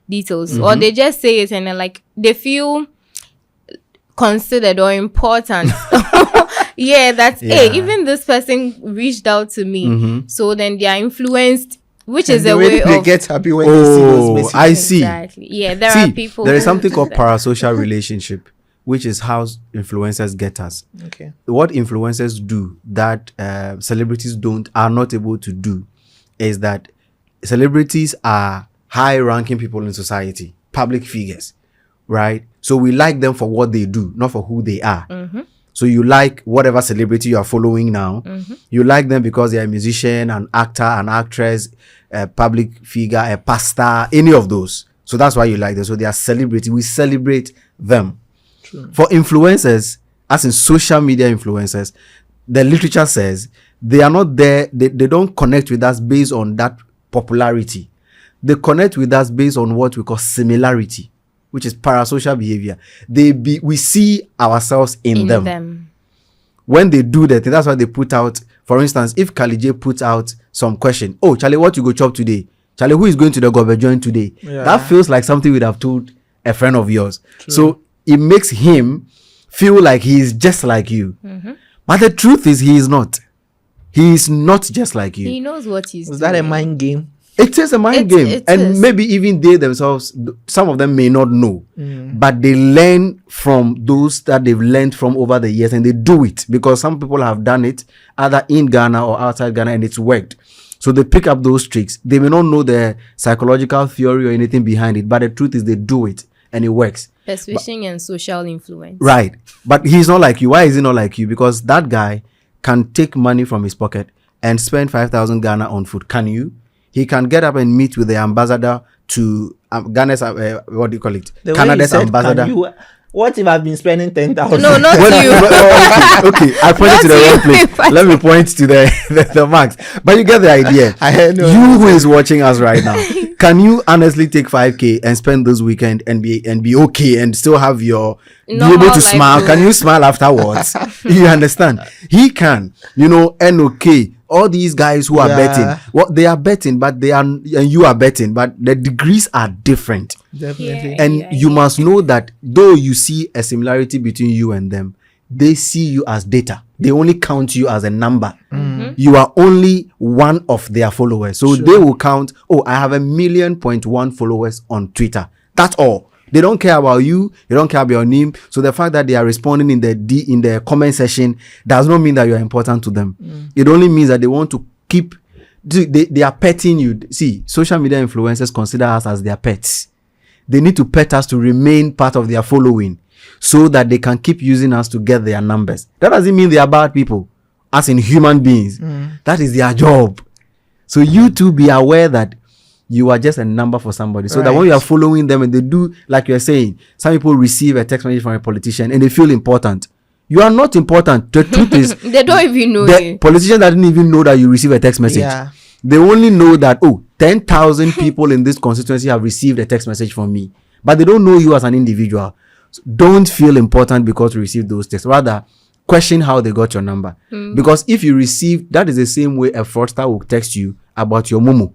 details? Or they just say it and then like they feel considered or important. Hey, even this person reached out to me, so then they are influenced, which is And a the way they of get happy when they see those messages. I see. Exactly. Yeah, there are people. There is who something do called that. parasocial relationship, which is how influencers get us. Okay. What influencers do that celebrities are not able to do, is that celebrities are high-ranking people in society, public figures, right? So we like them for what they do, not for who they are. So you like whatever celebrity you are following now. You like them because they are a musician, an actor, an actress, a public figure, a pastor, any of those. So that's why you like them. So they are celebrity. We celebrate them. True. For influencers, as in social media influencers, the literature says they are not there. They don't connect with us based on that popularity. They connect with us based on what we call similarity, which is parasocial behavior. We see ourselves in them. When they do that, that's why they put out, for instance, if Kali J puts out some question, Charlie, what you go chop today? Charlie, who is going to the government joint today? Yeah. That feels like something we'd have told a friend of yours. So it makes him feel like he is just like you. But the truth is, he is not. He is not just like you. He knows what he's Was doing. that a mind game? It is a mind game. It And is. maybe even they themselves, some of them may not know. But they learn from those that they've learned from over the years, and they do it because some people have done it either in Ghana or outside Ghana, and it's worked. So they pick up those tricks. They may not know the psychological theory or anything behind it, but the truth is they do it and it works. Persuasion and social influence. Right. But he's not like you. Why is he not like you? Because that guy can take money from his pocket and spend 5,000 Ghana on food. Can you? He can get up and meet with the ambassador to Ghana's, what do you call it? The way Canada's you said, ambassador. "Can you?" What if I've been spending 10,000? No, not Well, you. okay, I pointed to the Not wrong you. place. Let me point to the marks. But you get the idea. I know. You who is watching us right now, can you honestly take 5K and spend this weekend and be okay and still have your be Normal able to life smile? goal. Can you smile afterwards? You understand? He can. And okay. All these guys who are Yeah. betting, what they are betting, but they are, and you are betting, but the degrees are different. Definitely. Yeah. And you must know that though you see a similarity between you and them, they see you as data. They only count you as a number. You are only one of their followers. So they will count, oh, I have 1.1 million followers on Twitter. That's all. They don't care about you. They don't care about your name. So the fact that they are responding in the comment section does not mean that you are important to them. It only means that they want to keep, they are petting you. See, social media influencers consider us as their pets. They need to pet us to remain part of their following so that they can keep using us to get their numbers. That doesn't mean they are bad people, as in human beings. That is their job. So you too be aware that you are just a number for somebody. So that when you are following them and they do, like you're saying, some people receive a text message from a politician and they feel important. You are not important. The truth is, They don't even know the you. politician doesn't even know that you receive a text message. Yeah. They only know that, 10,000 people in this constituency have received a text message from me. But they don't know you as an individual. So don't feel important because you received those texts. Rather, question how they got your number. Because if you receive, that is the same way a fraudster will text you about your Momo.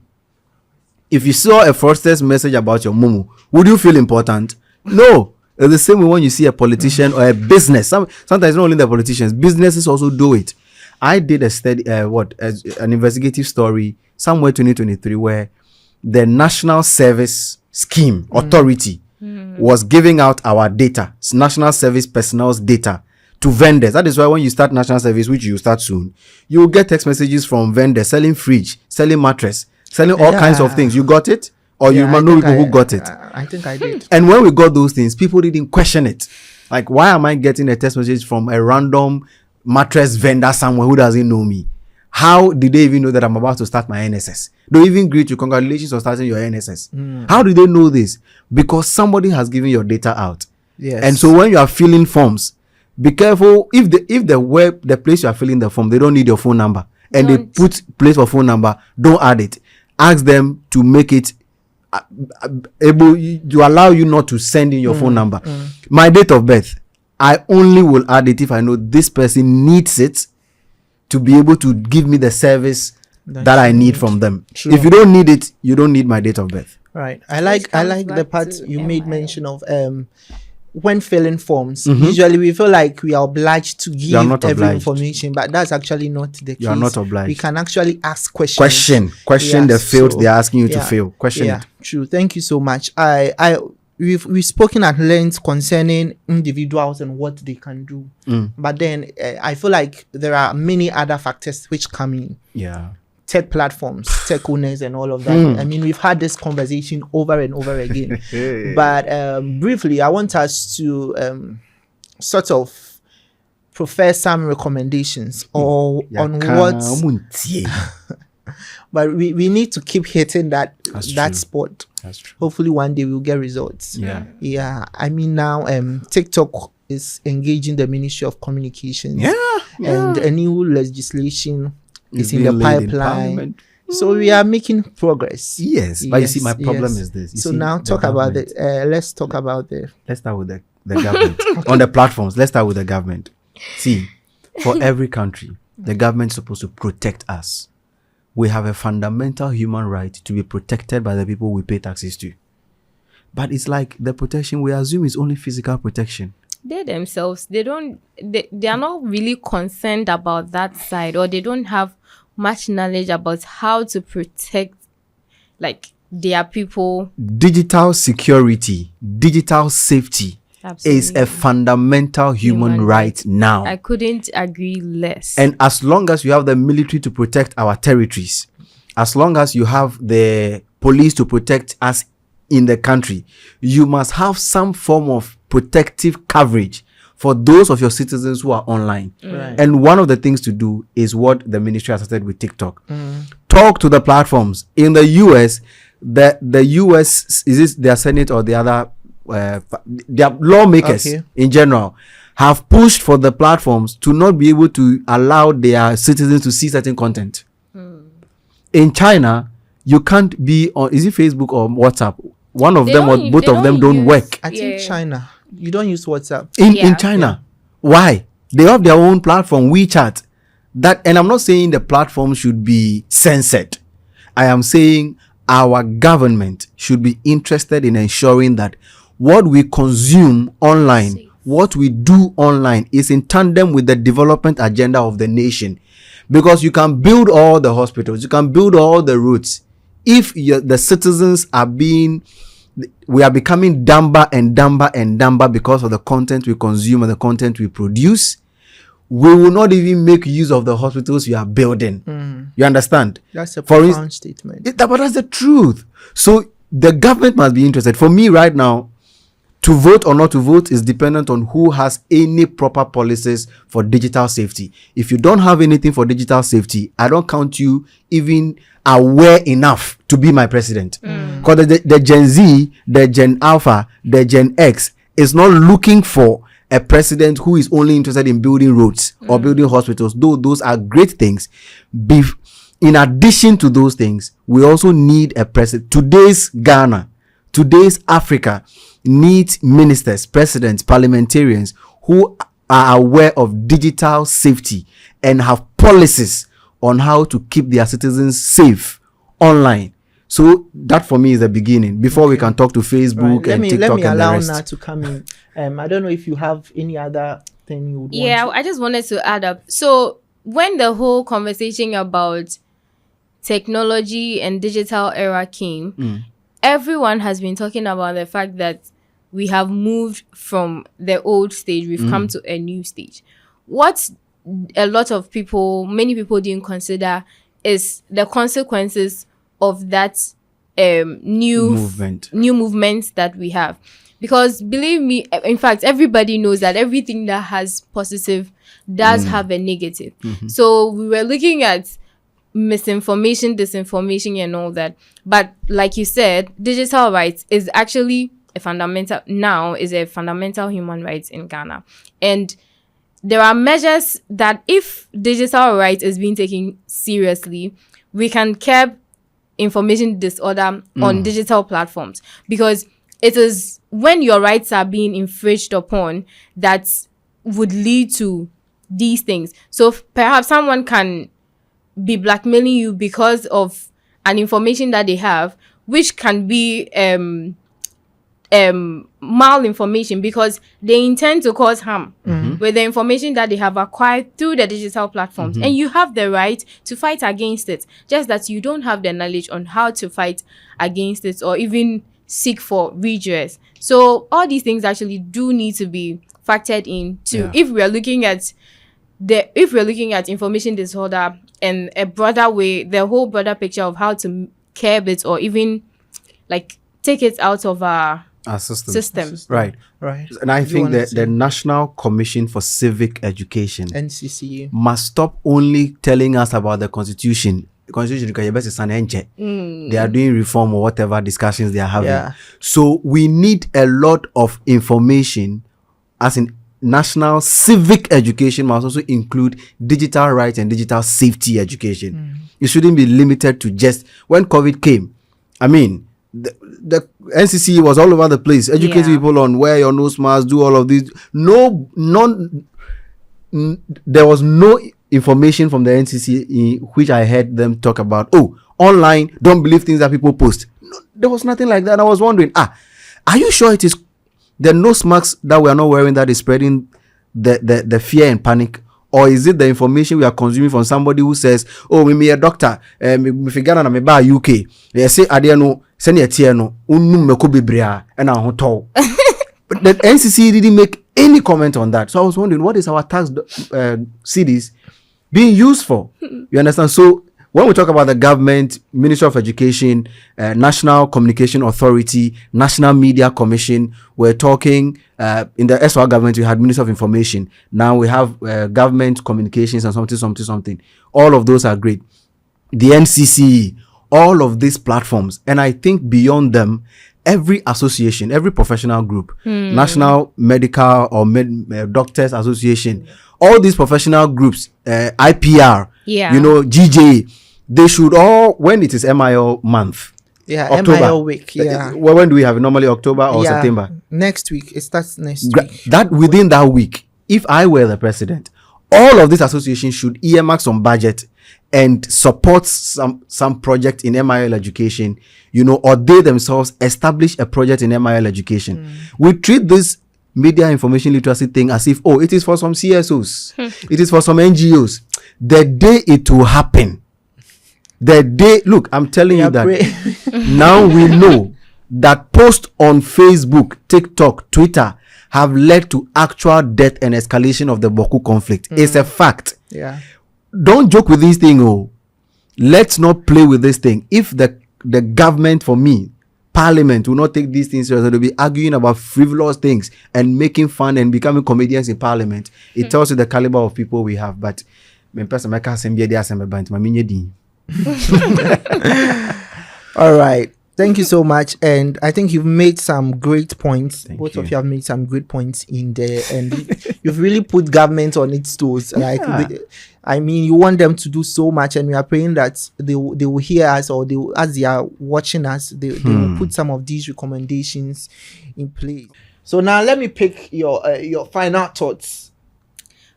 If you saw a fraudster's message about your Momo, would you feel important? No. It's the same way when you see a politician or a business. Sometimes not only the politicians, businesses also do it. I did a study, an investigative story somewhere 2023 where the National Service Scheme Authority was giving out our data, National Service personnel's data, to vendors. That is why when you start national service, which you start soon, you will get text messages from vendors selling fridge, selling mattress, selling all kinds of things. You got it? Or you might know people who got it. I think I did. And when we got those things, people didn't question it. Like, why am I getting a text message from a random mattress vendor somewhere who doesn't know me? How did they even know that I'm about to start my NSS? They even greet you, congratulations on starting your NSS. How do they know this? Because somebody has given your data out. Yes. And so when you are filling forms, be careful. If the place you are filling the form, they don't need your phone number, and they put place for phone number, don't add it. Ask them to make it able to allow you not to send in your phone number. My date of birth, I only will add it if I know this person needs it to be able to give me the service that I need from them. True. If you don't need it, you don't need my date of birth. Right. I like the back part to you made MIL. mention of when filling forms. Usually we feel like we are obliged to give are not every obliged. information, but that's actually not the case. You are not obliged. We can actually ask questions. Question the field so- they're asking you to yeah, fill. Question yeah, it. true. Thank you so much. We've spoken at length concerning individuals and what they can do, but then I feel like there are many other factors which come in. Yeah. Tech platforms, tech owners, and all of that. I mean, we've had this conversation over and over again. But briefly, I want us to sort of profess some recommendations or on what. But we need to keep hitting that true. spot. That's true. Hopefully, one day we'll get results. Yeah. Yeah. I mean, now TikTok is engaging the Ministry of Communications. And a new legislation is in the being laid in pipeline. Parliament. So we are making progress. Yes, but you see, my problem is this. You So see, now the talk about government. let's talk about the Let's start with the government. On the platforms, let's start with the government. See, for every country, the government is supposed to protect us. We have a fundamental human right to be protected by the people we pay taxes to. But it's like the protection we assume is only physical protection. They themselves, they are not really concerned about that side, or they don't have much knowledge about how to protect like their people. Digital security, digital safety is a fundamental human right now. I couldn't agree less. And as long as you have the military to protect our territories, as long as you have the police to protect us in the country, you must have some form of protective coverage for those of your citizens who are online. Right. And one of the things to do is what the ministry has started with TikTok. Talk to the platforms. In the US, the US, is this their Senate or the other, their lawmakers in general, have pushed for the platforms to not be able to allow their citizens to see certain content. In China, you can't be on, is it Facebook or WhatsApp? One of them or both of them don't work. I think China, you don't use WhatsApp. In China. Why? They have their own platform, WeChat. That, and I'm not saying the platform should be censored. I am saying our government should be interested in ensuring that what we consume online, what we do online, is in tandem with the development agenda of the nation. Because you can build all the hospitals, you can build all the roads. If the citizens are we are becoming dumber and dumber and dumber because of the content we consume and the content we produce, we will not even make use of the hospitals we are building. You understand? That's a profound statement. But that's the truth. So the government must be interested. For me right now, to vote or not to vote is dependent on who has any proper policies for digital safety. If you don't have anything for digital safety, I don't count you even aware enough to be my president. Because the Gen Z, the Gen Alpha, the Gen X is not looking for a president who is only interested in building roads or building hospitals, though those are great things. In addition to those things, we also need a president. Today's Ghana, today's Africa needs ministers, presidents, parliamentarians who are aware of digital safety and have policies on how to keep their citizens safe online. So that for me is the beginning. Before we can talk to Facebook and TikTok let me and allow the rest. Naa to come in. I don't know if you have any other thing you would Yeah, want I just wanted to add up. So when the whole conversation about technology and digital era came, everyone has been talking about the fact that we have moved from the old stage, we've come to a new stage. What a lot of people, many people didn't consider is the consequences of that new movement that we have. Because believe me, in fact, everybody knows that everything that has positive does have a negative. So we were looking at misinformation, disinformation and all that. But like you said, digital rights is actually a fundamental human right in Ghana. And there are measures that if digital rights is being taken seriously, we can curb information disorder on digital platforms. Because it is when your rights are being infringed upon that would lead to these things. So perhaps someone can be blackmailing you because of an information that they have, which can be malinformation because they intend to cause harm with the information that they have acquired through the digital platforms. And you have the right to fight against it, just that you don't have the knowledge on how to fight against it or even seek for redress. So all these things actually do need to be factored in too. If we're looking at information disorder in a broader way, the whole broader picture of how to curb it or even like take it out of our system. Right. And I think that the National Commission for Civic Education, NCCU, must stop only telling us about the Constitution. The Constitution, they are doing reform or whatever discussions they are having. So we need a lot of information, as in national civic education must also include digital rights and digital safety education. It shouldn't be limited to just when COVID came. I mean, the NCC was all over the place, educating people on wear your nose mask, do all of these. There was no information from the NCC in which I heard them talk about, online, don't believe things that people post. No, there was nothing like that. I was wondering, are you sure it is the nose masks that we are not wearing that is spreading the fear and panic? Or is it the information we are consuming from somebody who says, me a doctor, me figure na me ba UK. They say no send a tier no me ko bibria and a hotel. But the NCC didn't make any comment on that. So I was wondering, what is our tax cities being used for? You understand? So when we talk about the government, Ministry of Education, National Communication Authority, National Media Commission, we're talking in the S02E04 government, we had Ministry of Information. Now we have government communications and something. All of those are great. The NCCE, all of these platforms. And I think beyond them, every association, every professional group, National Medical or Doctors Association, all these professional groups, IPR, GJ, they should all, when it is MIO month, October, MIO week, when do we have it? Normally October or September? Next week. It starts next week. That within that week, if I were the president, all of these associations should earmark some budget and support some project in MIL education, or they themselves establish a project in MIL education. We treat this media information literacy thing as if, it is for some CSOs, it is for some NGOs. The day it will happen, look, I'm telling you that now we know that posts on Facebook, TikTok, Twitter have led to actual death and escalation of the Boku conflict. It's a fact. Yeah. Don't joke with this thing. Let's not play with this thing. If the government, for me, Parliament will not take these things seriously, they'll be arguing about frivolous things and making fun and becoming comedians in Parliament. It tells you the caliber of people we have. But all right. Thank you so much. And I think you've made some great points. Both of you have made some great points in there. And you've really put government on its toes. Like, you want them to do so much. And we are praying that they will hear us, or as they are watching us, they will put some of these recommendations in place. So now let me pick your final thoughts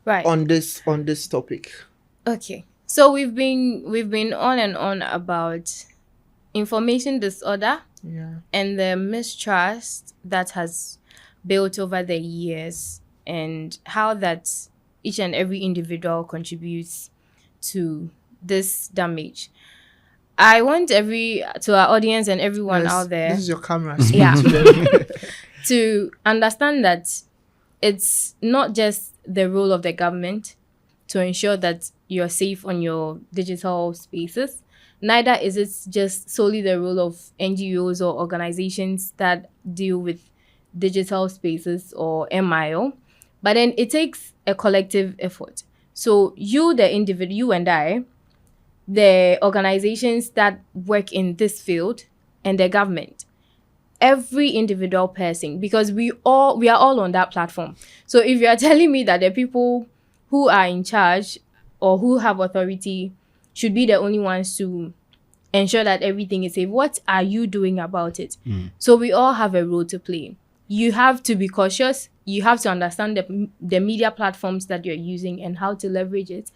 on this topic. Okay. So we've been on and on about information disorder and the mistrust that has built over the years, and how that each and every individual contributes to this damage. I want to our audience and everyone out there, this is your camera, to understand that it's not just the role of the government to ensure that you're safe on your digital spaces. Neither is it just solely the role of NGOs or organizations that deal with digital spaces or MIO, but then it takes a collective effort. So you, the individual, you and I, the organizations that work in this field, and the government, every individual person, because we are all on that platform. So if you are telling me that the people who are in charge or who have authority should be the only ones to ensure that everything is safe, what are you doing about it? So we all have a role to play. You have to be cautious. You have to understand the media platforms that you're using and how to leverage it.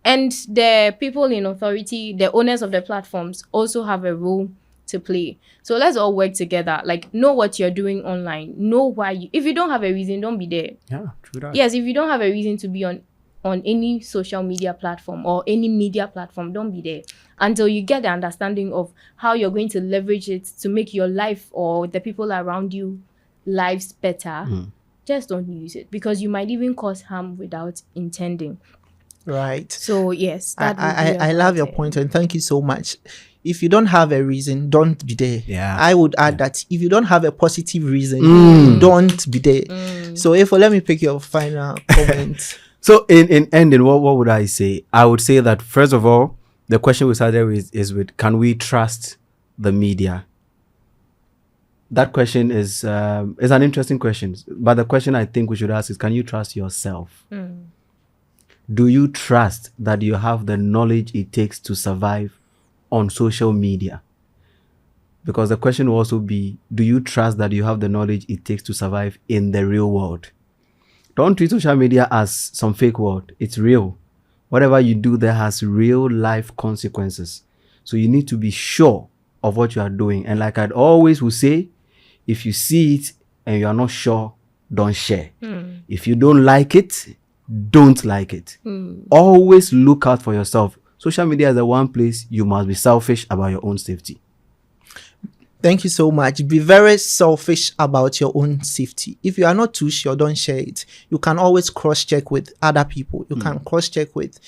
And the people in authority, the owners of the platforms, also have a role to play. So let's all work together. Like, know what you're doing online. Know why if you don't have a reason, don't be there. Yeah, true that. Yes, if you don't have a reason to be on any social media platform or any media platform, don't be there until you get the understanding of how you're going to leverage it to make your life or the people around you lives better. Just don't use it, because you might even cause harm without intending. Right. So yes, I love your point, and thank you so much. If you don't have a reason, don't be there. Yeah. I would add that if you don't have a positive reason, don't be there. So Efo, let me pick your final comment. So in ending, what would I say? I would say that, first of all, the question we started with is can we trust the media? That question is an interesting question. But the question I think we should ask is, can you trust yourself? Do you trust that you have the knowledge it takes to survive on social media? Because the question will also be, do you trust that you have the knowledge it takes to survive in the real world? Don't treat social media as some fake world. It's real. Whatever you do there has real life consequences. So you need to be sure of what you are doing. And like I'd always will say, if you see it and you are not sure, don't share. If you don't like it, don't like it. Always look out for yourself. Social media is the one place you must be selfish about your own safety. Thank you so much. Be very selfish about your own safety. If you are not too sure, don't share it. You can always cross-check with other people. You can cross-check with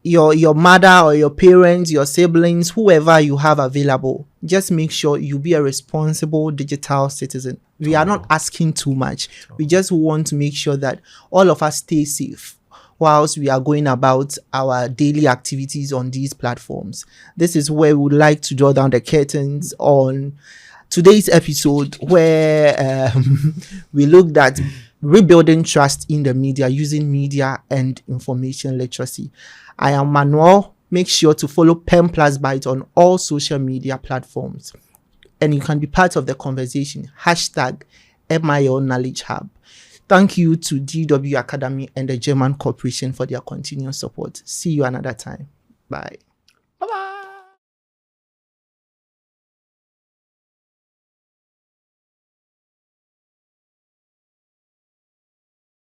your mother or your parents, your siblings, whoever you have available, just make sure you be a responsible digital citizen. We are not asking too much. We just want to make sure that all of us stay safe whilst we are going about our daily activities on these platforms. This is where we would like to draw down the curtains on today's episode, where we looked at rebuilding trust in the media using media and information literacy. I am Manuel. Make sure to follow Penplusbytes on all social media platforms, and you can be part of the conversation. #MIO Knowledge Hub. Thank you to DW Akademie and the German Corporation for their continuous support. See you another time. Bye.